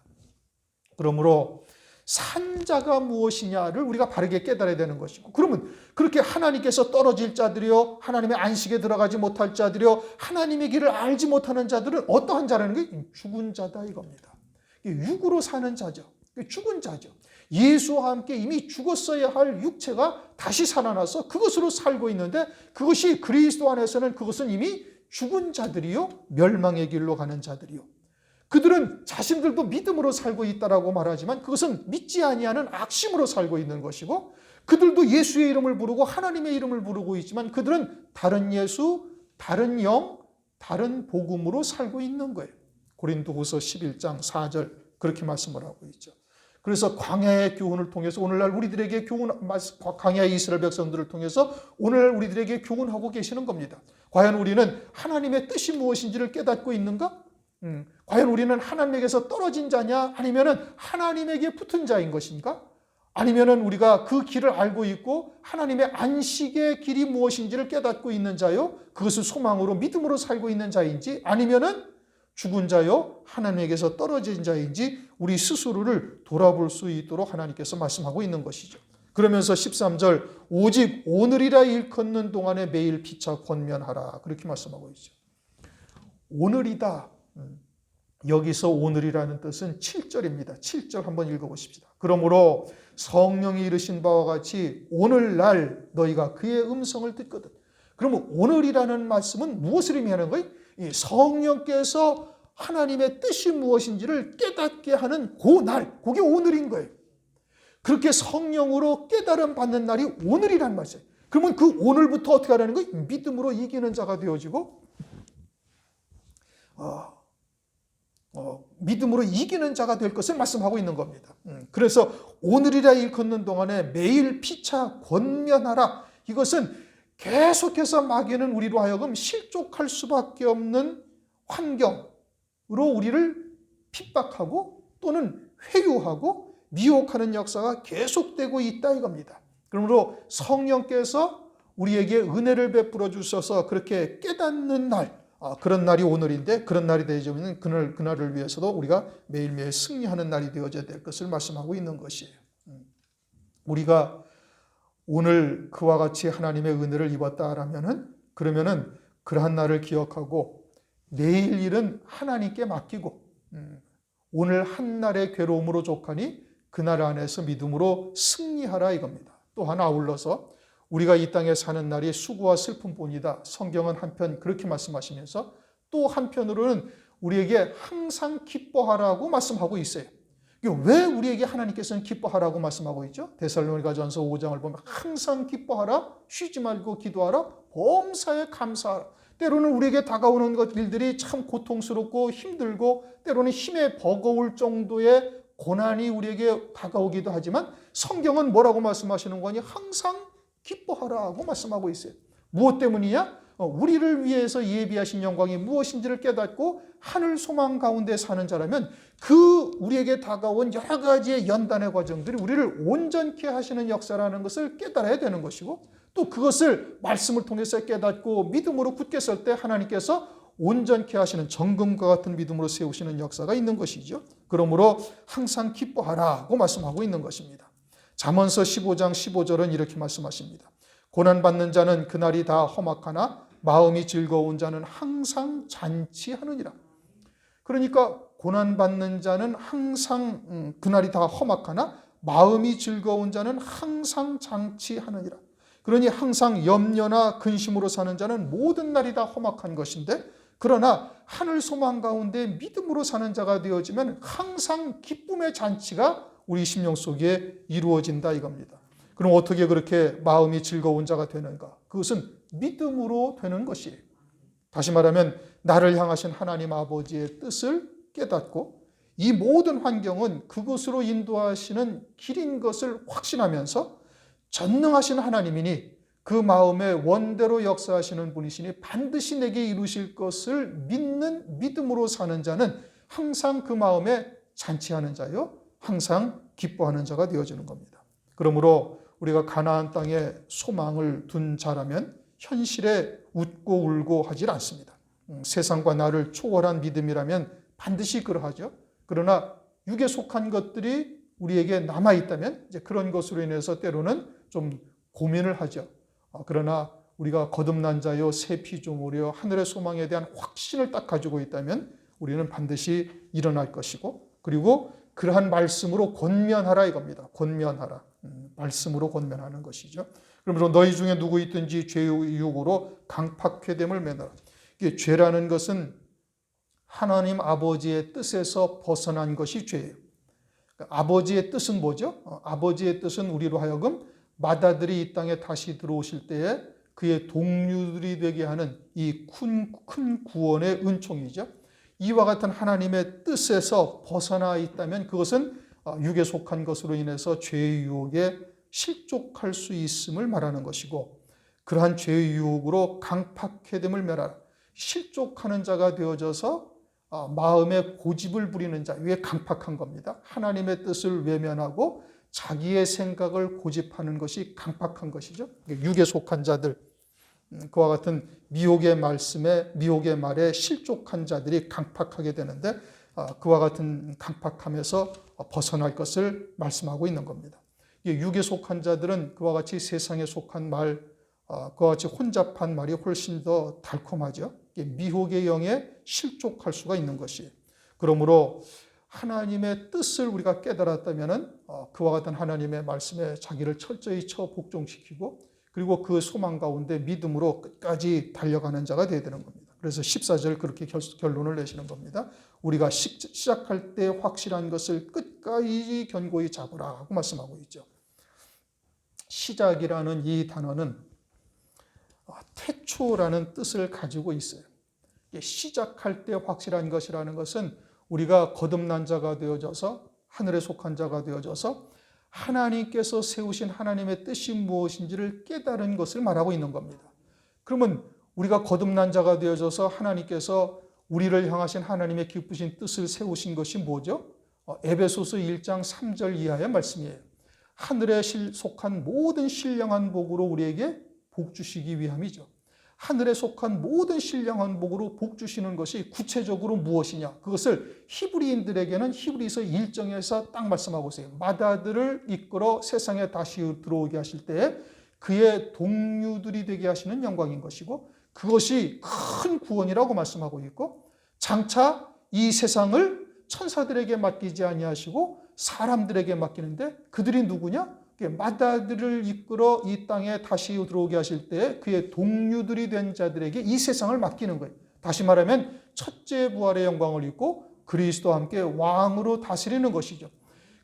그러므로 산자가 무엇이냐를 우리가 바르게 깨달아야 되는 것이고, 그러면 그렇게 하나님께서 떨어질 자들이요 하나님의 안식에 들어가지 못할 자들이요 하나님의 길을 알지 못하는 자들은 어떠한 자라는 게 죽은 자다 이겁니다. 육으로 사는 자죠. 죽은 자죠. 예수와 함께 이미 죽었어야 할 육체가 다시 살아나서 그것으로 살고 있는데 그것이 그리스도 안에서는 그것은 이미 죽은 자들이요 멸망의 길로 가는 자들이요. 그들은 자신들도 믿음으로 살고 있다라고 말하지만 그것은 믿지 아니하는 악심으로 살고 있는 것이고, 그들도 예수의 이름을 부르고 하나님의 이름을 부르고 있지만 그들은 다른 예수, 다른 영, 다른 복음으로 살고 있는 거예요. 고린도후서 11장 4절 그렇게 말씀을 하고 있죠. 그래서 광야의 교훈을 통해서 오늘날 우리들에게 광야의 이스라엘 백성들을 통해서 오늘날 우리들에게 교훈하고 계시는 겁니다. 과연 우리는 하나님의 뜻이 무엇인지를 깨닫고 있는가? 과연 우리는 하나님에게서 떨어진 자냐? 아니면 하나님에게 붙은 자인 것인가? 아니면 우리가 그 길을 알고 있고 하나님의 안식의 길이 무엇인지를 깨닫고 있는 자요? 그것을 소망으로 믿음으로 살고 있는 자인지 아니면 죽은 자요? 하나님에게서 떨어진 자인지 우리 스스로를 돌아볼 수 있도록 하나님께서 말씀하고 있는 것이죠. 그러면서 13절 오직 오늘이라 일컫는 동안에 매일 피차 권면하라 그렇게 말씀하고 있죠. 오늘이다. 여기서 오늘이라는 뜻은 7절입니다. 7절 한번 읽어보십시다. 그러므로 성령이 이르신 바와 같이 오늘날 너희가 그의 음성을 듣거든. 그러면 오늘이라는 말씀은 무엇을 의미하는 거예요? 이 성령께서 하나님의 뜻이 무엇인지를 깨닫게 하는 그 날, 그게 오늘인 거예요. 그렇게 성령으로 깨달음 받는 날이 오늘이란 말이에요. 그러면 그 오늘부터 어떻게 하라는 거예요? 믿음으로 이기는 자가 되어지고 믿음으로 이기는 자가 될 것을 말씀하고 있는 겁니다. 그래서 오늘이라 일컫는 동안에 매일 피차 권면하라. 이것은 계속해서 마귀는 우리로 하여금 실족할 수밖에 없는 환경으로 우리를 핍박하고 또는 회유하고 미혹하는 역사가 계속되고 있다 이겁니다. 그러므로 성령께서 우리에게 은혜를 베풀어 주셔서 그렇게 깨닫는 날, 그런 날이 오늘인데 그런 날이 되어지면 그날을 위해서도 우리가 매일매일 승리하는 날이 되어져야 될 것을 말씀하고 있는 것이에요. 우리가 오늘 그와 같이 하나님의 은혜를 입었다라면은 그러면은 그러한 날을 기억하고 내일 일은 하나님께 맡기고 오늘 한 날의 괴로움으로 족하니 그날 안에서 믿음으로 승리하라 이겁니다. 또한 아울러서 우리가 이 땅에 사는 날이 수고와 슬픔뿐이다. 성경은 한편 그렇게 말씀하시면서 또 한편으로는 우리에게 항상 기뻐하라고 말씀하고 있어요. 왜 우리에게 하나님께서는 기뻐하라고 말씀하고 있죠? 데살로니가전서 5장을 보면 항상 기뻐하라, 쉬지 말고 기도하라, 범사에 감사하라. 때로는 우리에게 다가오는 일들이 참 고통스럽고 힘들고 때로는 힘에 버거울 정도의 고난이 우리에게 다가오기도 하지만 성경은 뭐라고 말씀하시는 거니? 항상 기뻐하라고 말씀하고 있어요. 무엇 때문이냐? 우리를 위해서 예비하신 영광이 무엇인지를 깨닫고 하늘 소망 가운데 사는 자라면 그 우리에게 다가온 여러 가지의 연단의 과정들이 우리를 온전케 하시는 역사라는 것을 깨달아야 되는 것이고 또 그것을 말씀을 통해서 깨닫고 믿음으로 굳게 설 때 하나님께서 온전케 하시는 정금과 같은 믿음으로 세우시는 역사가 있는 것이죠. 그러므로 항상 기뻐하라고 말씀하고 있는 것입니다. 잠언서 15장 15절은 이렇게 말씀하십니다. 고난받는 자는 그날이 다 험악하나 마음이 즐거운 자는 항상 잔치하느니라. 그러니까 고난받는 자는 항상 그날이 다 험악하나 마음이 즐거운 자는 항상 잔치하느니라. 그러니 항상 염려나 근심으로 사는 자는 모든 날이 다 험악한 것인데 그러나 하늘 소망 가운데 믿음으로 사는 자가 되어지면 항상 기쁨의 잔치가 우리 심령 속에 이루어진다 이겁니다. 그럼 어떻게 그렇게 마음이 즐거운 자가 되는가? 그것은 믿음으로 되는 것이에요. 다시 말하면 나를 향하신 하나님 아버지의 뜻을 깨닫고 이 모든 환경은 그것으로 인도하시는 길인 것을 확신하면서 전능하신 하나님이니 그 마음의 원대로 역사하시는 분이시니 반드시 내게 이루실 것을 믿는 믿음으로 사는 자는 항상 그 마음에 잔치하는 자요 항상 기뻐하는 자가 되어지는 겁니다. 그러므로 우리가 가나안 땅에 소망을 둔 자라면 현실에 웃고 울고 하질 않습니다. 세상과 나를 초월한 믿음이라면 반드시 그러하죠. 그러나 육에 속한 것들이 우리에게 남아있다면 이제 그런 것으로 인해서 때로는 좀 고민을 하죠. 그러나 우리가 거듭난 자요 새 피조물이요 하늘의 소망에 대한 확신을 딱 가지고 있다면 우리는 반드시 일어날 것이고 그리고 그러한 말씀으로 권면하라 이겁니다. 권면하라. 말씀으로 권면하는 것이죠. 그러므로 너희 중에 누구 있든지 죄의 유혹으로 강팍회됨을 매너라. 이게 죄라는 것은 하나님 아버지의 뜻에서 벗어난 것이 죄예요. 그러니까 아버지의 뜻은 뭐죠? 아버지의 뜻은 우리로 하여금 맏아들이 이 땅에 다시 들어오실 때에 그의 동료들이 되게 하는 이 큰 구원의 은총이죠. 이와 같은 하나님의 뜻에서 벗어나 있다면 그것은 육에 속한 것으로 인해서 죄의 유혹에 실족할 수 있음을 말하는 것이고, 그러한 죄의 유혹으로 강팍해 됨을 멸하라. 실족하는 자가 되어져서 마음에 고집을 부리는 자, 이게 강팍한 겁니다. 하나님의 뜻을 외면하고 자기의 생각을 고집하는 것이 강팍한 것이죠. 육에 속한 자들, 그와 같은 미혹의 말에 실족한 자들이 강팍하게 되는데, 그와 같은 강팍함에서 벗어날 것을 말씀하고 있는 겁니다. 육에 속한 자들은 그와 같이 세상에 속한 말, 그와 같이 혼잡한 말이 훨씬 더 달콤하죠. 미혹의 영에 실족할 수가 있는 것이에요. 그러므로 하나님의 뜻을 우리가 깨달았다면 그와 같은 하나님의 말씀에 자기를 철저히 복종시키고, 그리고 그 소망 가운데 믿음으로 끝까지 달려가는 자가 되어야 되는 겁니다. 그래서 14절 그렇게 결론을 내시는 겁니다. 우리가 시작할 때 확실한 것을 끝까지 견고히 잡으라 하고 말씀하고 있죠. 시작이라는 이 단어는 태초라는 뜻을 가지고 있어요. 시작할 때 확실한 것이라는 것은 우리가 거듭난 자가 되어져서 하늘에 속한 자가 되어져서 하나님께서 세우신 하나님의 뜻이 무엇인지를 깨달은 것을 말하고 있는 겁니다. 그러면 우리가 거듭난 자가 되어져서 하나님께서 우리를 향하신 하나님의 기쁘신 뜻을 세우신 것이 뭐죠? 에베소서 1장 3절 이하의 말씀이에요. 하늘에 속한 모든 신령한 복으로 우리에게 복 주시기 위함이죠. 하늘에 속한 모든 신령한 복으로 복 주시는 것이 구체적으로 무엇이냐? 그것을 히브리인들에게는 히브리서 1장에서 딱 말씀하고 있어요. 맏아들을 이끌어 세상에 다시 들어오게 하실 때에 그의 동류들이 되게 하시는 영광인 것이고, 그것이 큰 구원이라고 말씀하고 있고, 장차 이 세상을 천사들에게 맡기지 아니하시고 사람들에게 맡기는데, 그들이 누구냐? 맏아들을 이끌어 이 땅에 다시 들어오게 하실 때 그의 동류들이 된 자들에게 이 세상을 맡기는 거예요. 다시 말하면 첫째 부활의 영광을 입고 그리스도와 함께 왕으로 다스리는 것이죠.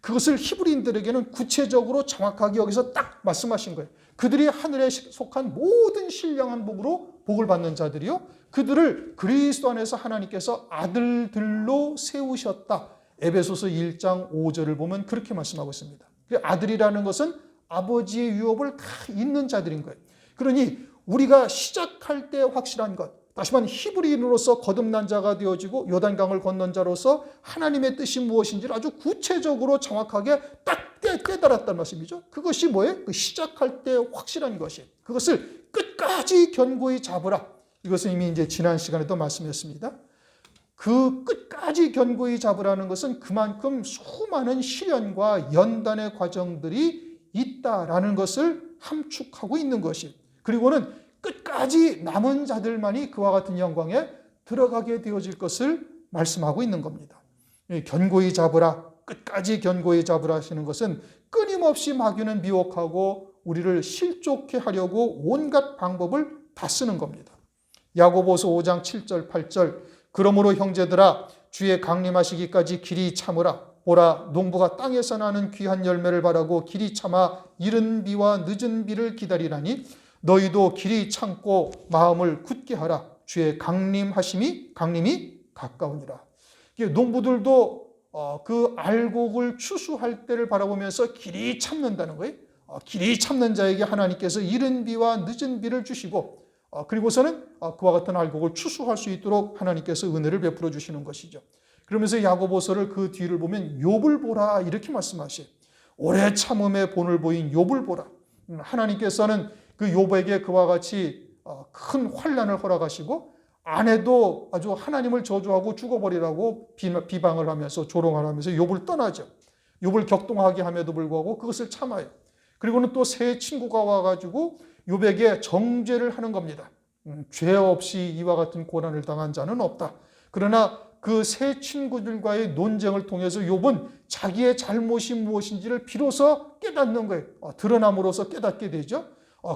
그것을 히브리인들에게는 구체적으로 정확하게 여기서 딱 말씀하신 거예요. 그들이 하늘에 속한 모든 신령한 복으로 복을 받는 자들이요, 그들을 그리스도 안에서 하나님께서 아들들로 세우셨다. 에베소서 1장 5절을 보면 그렇게 말씀하고 있습니다. 아들이라는 것은 아버지의 유업을 다 잇는 자들인 거예요. 그러니 우리가 시작할 때 확실한 것, 다시 말하면 히브리인으로서 거듭난 자가 되어지고 요단강을 건넌 자로서 하나님의 뜻이 무엇인지를 아주 구체적으로 정확하게 딱 깨달았다는 말씀이죠. 그것이 뭐예요? 그 시작할 때 확실한 것이에요. 그것을 끝까지 견고히 잡으라. 이것은 이미 이제 지난 시간에도 말씀했습니다. 그 끝까지 견고히 잡으라는 것은 그만큼 수많은 시련과 연단의 과정들이 있다라는 것을 함축하고 있는 것이에요. 그리고는 끝까지 남은 자들만이 그와 같은 영광에 들어가게 되어질 것을 말씀하고 있는 겁니다. 견고히 잡으라, 끝까지 견고히 잡으라 하시는 것은 끊임없이 마귀는 미혹하고 우리를 실족해 하려고 온갖 방법을 다 쓰는 겁니다. 야고보서 5장 7절 8절 그러므로 형제들아 주의 강림하시기까지 길이 참으라. 보라 농부가 땅에서 나는 귀한 열매를 바라고 길이 참아 이른 비와 늦은 비를 기다리라니 너희도 길이 참고 마음을 굳게 하라. 주의 강림이 가까우니라. 농부들도 그 알곡을 추수할 때를 바라보면서 길이 참는다는 거예요. 길이 참는 자에게 하나님께서 이른 비와 늦은 비를 주시고, 그리고서는 그와 같은 알곡을 추수할 수 있도록 하나님께서 은혜를 베풀어 주시는 것이죠. 그러면서 야고보서를 그 뒤를 보면 욥을 보라 이렇게 말씀하셔요. 오래 참음의 본을 보인 욥을 보라. 하나님께서는 그 욥에게 그와 같이 큰 환난을 허락하시고 아내도 아주 하나님을 저주하고 죽어버리라고 비방을 하면서 조롱을 하면서 욥을 떠나죠. 욥을 격동하게 함에도 불구하고 그것을 참아요. 그리고는 또 새 친구가 와가지고 욥에게 정죄를 하는 겁니다. 죄 없이 이와 같은 고난을 당한 자는 없다. 그러나 그 새 친구들과의 논쟁을 통해서 욥은 자기의 잘못이 무엇인지를 비로소 깨닫는 거예요. 드러남으로써 깨닫게 되죠.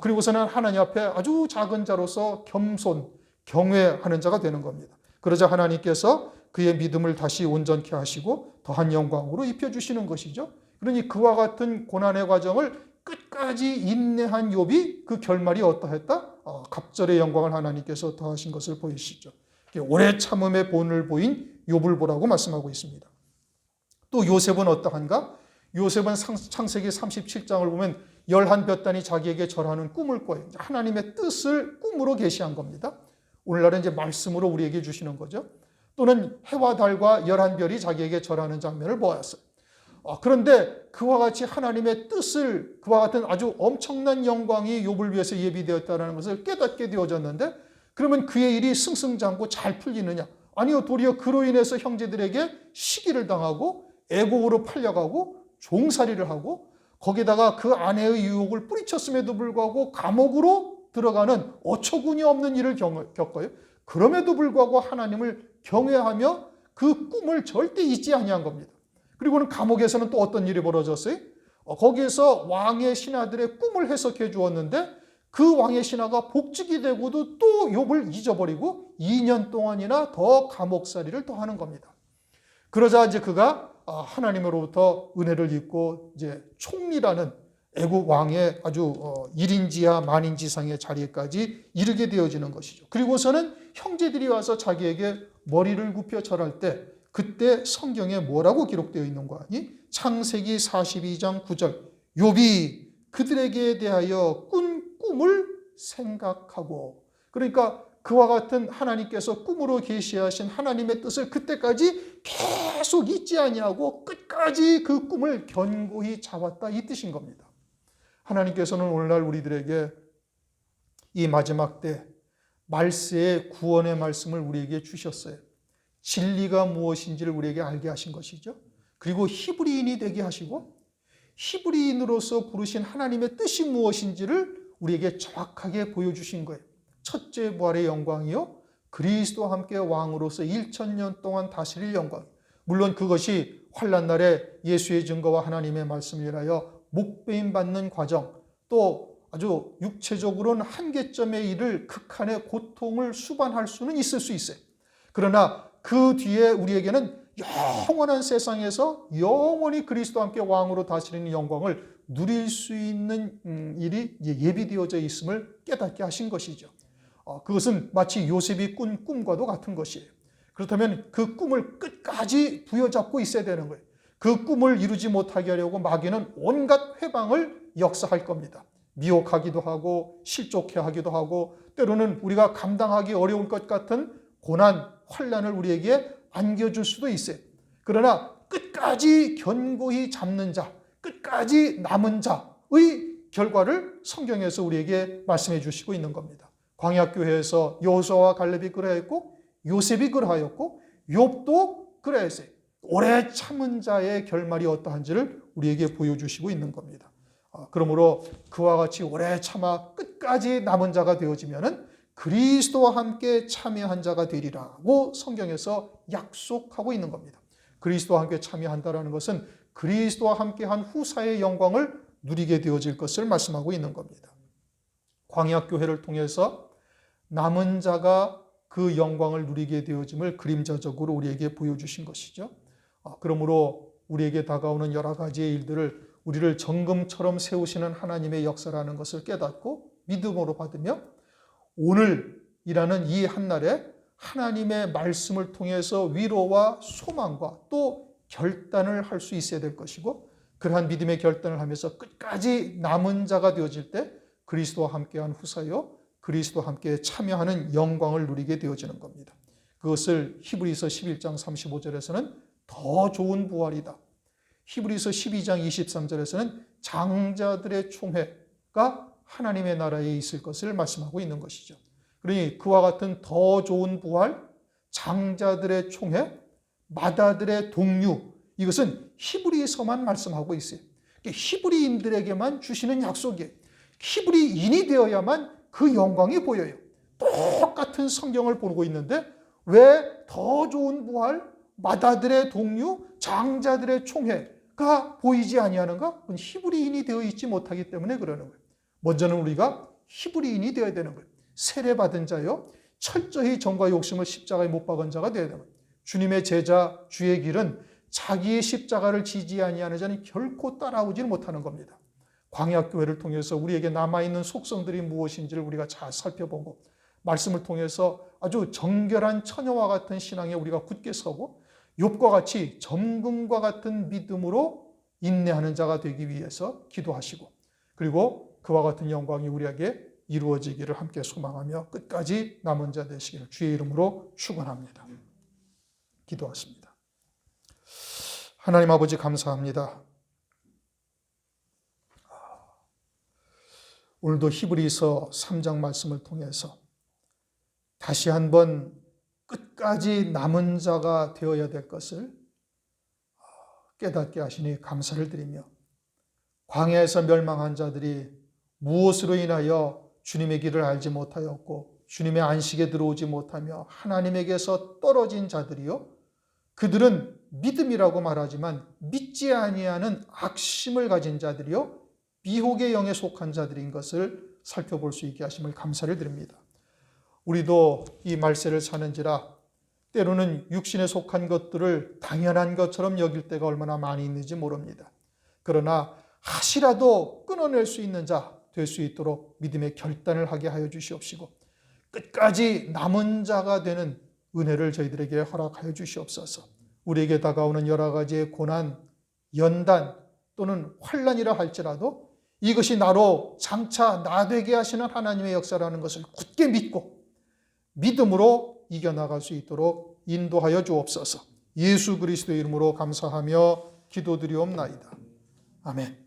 그리고서는 하나님 앞에 아주 작은 자로서 겸손, 경외하는 자가 되는 겁니다. 그러자 하나님께서 그의 믿음을 다시 온전케 하시고 더한 영광으로 입혀주시는 것이죠. 그러니 그와 같은 고난의 과정을 끝까지 인내한 욥이 그 결말이 어떠했다? 갑절의 영광을 하나님께서 더하신 것을 보이시죠. 오래 참음의 본을 보인 욥을 보라고 말씀하고 있습니다. 또 요셉은 어떠한가? 요셉은 창세기 37장을 보면 11볕단이 자기에게 절하는 꿈을 꿔요. 하나님의 뜻을 꿈으로 계시한 겁니다. 오늘날은 이제 말씀으로 우리에게 주시는 거죠. 또는 해와 달과 11별이 자기에게 절하는 장면을 보았어요. 그런데 그와 같이 하나님의 뜻을, 그와 같은 아주 엄청난 영광이 욥을 위해서 예비되었다는 것을 깨닫게 되어졌는데, 그러면 그의 일이 승승장구 잘 풀리느냐? 아니요, 도리어 그로 인해서 형제들에게 시기를 당하고 애국으로 팔려가고 종살이를 하고, 거기다가 그 아내의 유혹을 뿌리쳤음에도 불구하고 감옥으로 들어가는 어처구니 없는 일을 겪어요. 그럼에도 불구하고 하나님을 경외하며 그 꿈을 절대 잊지 아니한 겁니다. 그리고는 감옥에서는 또 어떤 일이 벌어졌어요? 거기에서 왕의 신하들의 꿈을 해석해 주었는데, 그 왕의 신하가 복직이 되고도 또 욥을 잊어버리고 2년 동안이나 더 감옥살이를 더 하는 겁니다. 그러자 이제 그가 하나님으로부터 은혜를 입고 이제 총리라는 애국 왕의 아주 1인지하 만인지상의 자리까지 이르게 되어지는 것이죠. 그리고서는 형제들이 와서 자기에게 머리를 굽혀 절할 때, 그때 성경에 뭐라고 기록되어 있는 거 아니? 창세기 42장 9절, 욥이 그들에게 대하여 꾼 꿈을 생각하고, 그러니까 그와 같은 하나님께서 꿈으로 계시하신 하나님의 뜻을 그때까지 계속 잊지 아니하고 끝까지 그 꿈을 견고히 잡았다, 이 뜻인 겁니다. 하나님께서는 오늘날 우리들에게 이 마지막 때 말세의 구원의 말씀을 우리에게 주셨어요. 진리가 무엇인지를 우리에게 알게 하신 것이죠. 그리고 히브리인이 되게 하시고, 히브리인으로서 부르신 하나님의 뜻이 무엇인지를 우리에게 정확하게 보여주신 거예요. 첫째 부활의 영광이요, 그리스도와 함께 왕으로서 1000년 동안 다스릴 영광. 물론 그것이 환난날에 예수의 증거와 하나님의 말씀을 위하여 목배임 받는 과정, 또 아주 육체적으로는 한계점에 이를 극한의 고통을 수반할 수는 있을 수 있어요. 그러나 그 뒤에 우리에게는 영원한 세상에서 영원히 그리스도와 함께 왕으로 다스리는 영광을 누릴 수 있는 일이 예비되어져 있음을 깨닫게 하신 것이죠. 그것은 마치 요셉이 꾼 꿈과도 같은 것이에요. 그렇다면 그 꿈을 끝까지 부여잡고 있어야 되는 거예요. 그 꿈을 이루지 못하게 하려고 마귀는 온갖 회방을 역사할 겁니다. 미혹하기도 하고 실족해 하기도 하고, 때로는 우리가 감당하기 어려울 것 같은 고난, 환난을 우리에게 안겨줄 수도 있어요. 그러나 끝까지 견고히 잡는 자, 끝까지 남은 자의 결과를 성경에서 우리에게 말씀해 주시고 있는 겁니다. 광야교회에서 여호수아와 갈렙이 그러했고, 요셉이 그러하였고, 욥도 그러했어요. 오래 참은 자의 결말이 어떠한지를 우리에게 보여주시고 있는 겁니다. 그러므로 그와 같이 오래 참아 끝까지 남은 자가 되어지면은 그리스도와 함께 참여한 자가 되리라고 성경에서 약속하고 있는 겁니다. 그리스도와 함께 참여한다라는 것은 그리스도와 함께한 후사의 영광을 누리게 되어질 것을 말씀하고 있는 겁니다. 광야교회를 통해서 남은 자가 그 영광을 누리게 되어짐을 그림자적으로 우리에게 보여주신 것이죠. 그러므로 우리에게 다가오는 여러 가지의 일들을 우리를 정금처럼 세우시는 하나님의 역사라는 것을 깨닫고 믿음으로 받으며, 오늘이라는 이 한날에 하나님의 말씀을 통해서 위로와 소망과 또 결단을 할 수 있어야 될 것이고, 그러한 믿음의 결단을 하면서 끝까지 남은 자가 되어질 때 그리스도와 함께한 후사요, 그리스도와 함께 참여하는 영광을 누리게 되어지는 겁니다. 그것을 히브리서 11장 35절에서는 더 좋은 부활이다, 히브리서 12장 23절에서는 장자들의 총회가 하나님의 나라에 있을 것을 말씀하고 있는 것이죠. 그러니 그와 같은 더 좋은 부활, 장자들의 총회, 마다들의 동류, 이것은 히브리서만 말씀하고 있어요. 히브리인들에게만 주시는 약속이에요. 히브리인이 되어야만 그 영광이 보여요. 똑같은 성경을 보고 있는데 왜 더 좋은 부활, 마다들의 동류, 장자들의 총회가 보이지 아니하는가? 그건 히브리인이 되어 있지 못하기 때문에 그러는 거예요. 먼저는 우리가 히브리인이 되어야 되는 거예요. 세례받은 자요, 철저히 정과 욕심을 십자가에 못 박은 자가 되어야 되는 거예요. 주님의 제자, 주의 길은 자기의 십자가를 지지 아니하는 자는 결코 따라오지 못하는 겁니다. 광야교회를 통해서 우리에게 남아있는 속성들이 무엇인지를 우리가 잘 살펴보고 말씀을 통해서 아주 정결한 처녀와 같은 신앙에 우리가 굳게 서고 욥과 같이 점금과 같은 믿음으로 인내하는 자가 되기 위해서 기도하시고 그리고 그와 같은 영광이 우리에게 이루어지기를 함께 소망하며 끝까지 남은 자 되시기를 주의 이름으로 축원합니다. 기도하십니다. 하나님 아버지 감사합니다. 오늘도 히브리서 3장 말씀을 통해서 다시 한번 끝까지 남은 자가 되어야 될 것을 깨닫게 하시니 감사를 드리며 광야에서 멸망한 자들이 무엇으로 인하여 주님의 길을 알지 못하였고 주님의 안식에 들어오지 못하며 하나님에게서 떨어진 자들이요 그들은 믿음이라고 말하지만 믿지 아니하는 악심을 가진 자들이요 미혹의 영에 속한 자들인 것을 살펴볼 수 있게 하심을 감사를 드립니다. 우리도 이 말세를 사는지라 때로는 육신에 속한 것들을 당연한 것처럼 여길 때가 얼마나 많이 있는지 모릅니다. 그러나 하시라도 끊어낼 수 있는 자 될 수 있도록 믿음의 결단을 하게 하여 주시옵시고 끝까지 남은 자가 되는 은혜를 저희들에게 허락하여 주시옵소서. 우리에게 다가오는 여러 가지의 고난, 연단 또는 환난이라 할지라도 이것이 나로 장차 나 되게 하시는 하나님의 역사라는 것을 굳게 믿고 믿음으로 이겨나갈 수 있도록 인도하여 주옵소서. 예수 그리스도의 이름으로 감사하며 기도드리옵나이다. 아멘.